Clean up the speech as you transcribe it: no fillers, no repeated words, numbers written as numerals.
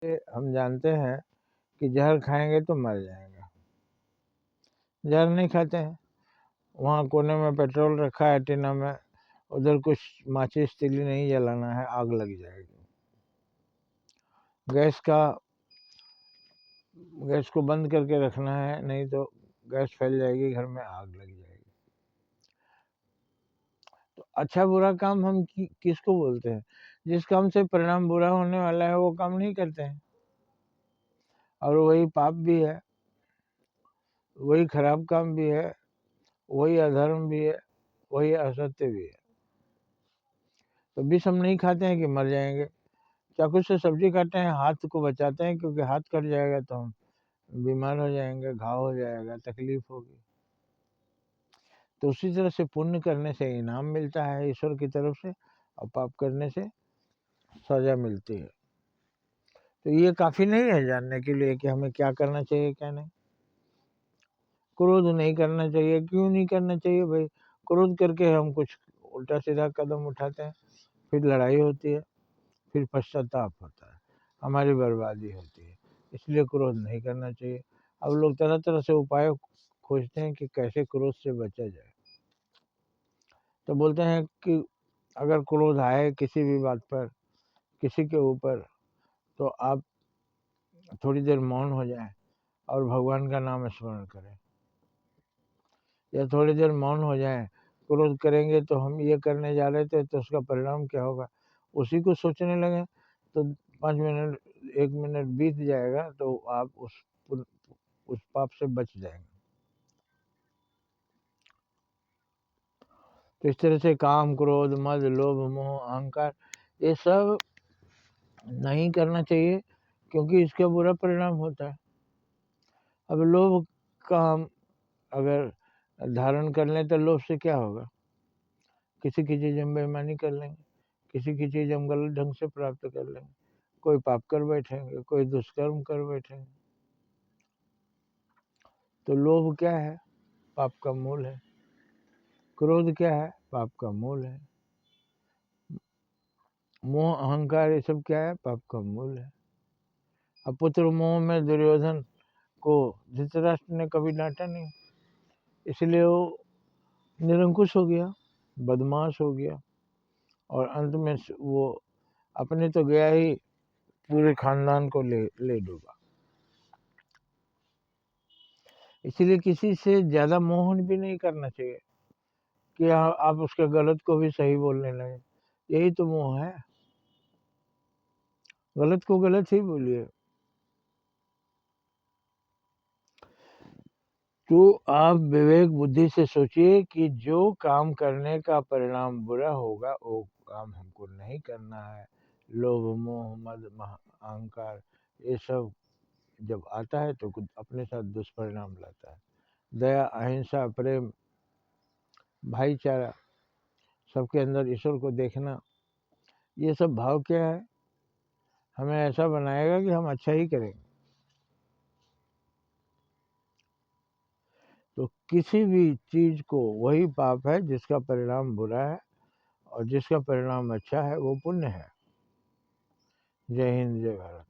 हम जानते हैं कि जहर खाएंगे तो मर जाएंगे, जहर नहीं खाते हैं। वहाँ कोने में पेट्रोल रखा है टीना में, उधर कुछ माचिस तीली नहीं जलाना है, आग लग जाएगी। गैस को बंद करके रखना है, नहीं तो गैस फैल जाएगी, घर में आग लग जाएगी। तो अच्छा बुरा काम हम किसको बोलते हैं? जिस काम से परिणाम बुरा होने वाला है वो काम नहीं करते हैं, और वही पाप भी है, वही खराब काम भी है, वही अधर्म भी है, वही असत्य भी है। तो विष हम नहीं खाते हैं कि मर जाएंगे। चाकू से सब्जी काटते हैं, हाथ को बचाते हैं, क्योंकि हाथ कट जाएगा तो हम बीमार हो जाएंगे, घाव हो जाएगा, तकलीफ होगी। तो उसी तरह से पुण्य करने से इनाम मिलता है ईश्वर की तरफ से, और पाप करने से सजा मिलती है। तो ये काफी नहीं है जानने के लिए कि हमें क्या करना चाहिए क्या नहीं। क्रोध नहीं करना चाहिए। क्यों नहीं करना चाहिए भाई? क्रोध करके हम कुछ उल्टा सीधा कदम उठाते हैं, फिर लड़ाई होती है, फिर पश्चाताप होता है, हमारी बर्बादी होती है। इसलिए क्रोध नहीं करना चाहिए। अब लोग तरह तरह से उपाय खोजते हैं कि कैसे क्रोध से बचा जाए। तो बोलते हैं कि अगर क्रोध आए किसी भी बात पर, किसी के ऊपर, तो आप थोड़ी देर मौन हो जाएं और भगवान का नाम स्मरण करें, या थोड़ी देर मौन हो जाएं। क्रोध करेंगे तो हम ये करने जा रहे थे तो उसका परिणाम क्या होगा, उसी को सोचने लगे तो 5 मिनट 1 मिनट बीत जाएगा, तो आप उस पाप से बच जाएंगे। तो इस तरह से काम, क्रोध, मद, लोभ, मोह, अहंकार, ये सब नहीं करना चाहिए, क्योंकि इसका बुरा परिणाम होता है। अब लोभ का हम अगर धारण कर लें तो लोभ से क्या होगा? किसी की चीज हम बेईमानी कर लेंगे, किसी की चीज हम गलत ढंग से प्राप्त कर लेंगे, कोई पाप कर बैठेंगे, कोई दुष्कर्म कर बैठेंगे। तो लोभ क्या है? पाप का मूल है। क्रोध क्या है? पाप का मूल है। मोह, अहंकार, ये सब क्या है? पाप का मूल है। अब पुत्र मोह में दुर्योधन को धृतराष्ट्र ने कभी डांटा नहीं, इसलिए वो निरंकुश हो गया, बदमाश हो गया, और अंत में वो अपने तो गया ही, पूरे खानदान को ले डूबा। इसलिए किसी से ज्यादा मोह भी नहीं करना चाहिए कि आप उसके गलत को भी सही बोलने लगे। यही तो मोह है, गलत को गलत ही बोलिए। तो आप विवेक बुद्धि से सोचिए कि जो काम करने का परिणाम बुरा होगा वो काम हमको नहीं करना है। लोभ, मोह, मद, अहंकार, ये सब जब आता है तो अपने साथ दुष्परिणाम लाता है। दया, अहिंसा, प्रेम, भाईचारा, सबके अंदर ईश्वर को देखना, ये सब भाव क्या है? हमें ऐसा बनाएगा कि हम अच्छा ही करेंगे। तो किसी भी चीज को, वही पाप है जिसका परिणाम बुरा है, और जिसका परिणाम अच्छा है वो पुण्य है। जय हिंद, जय भारत।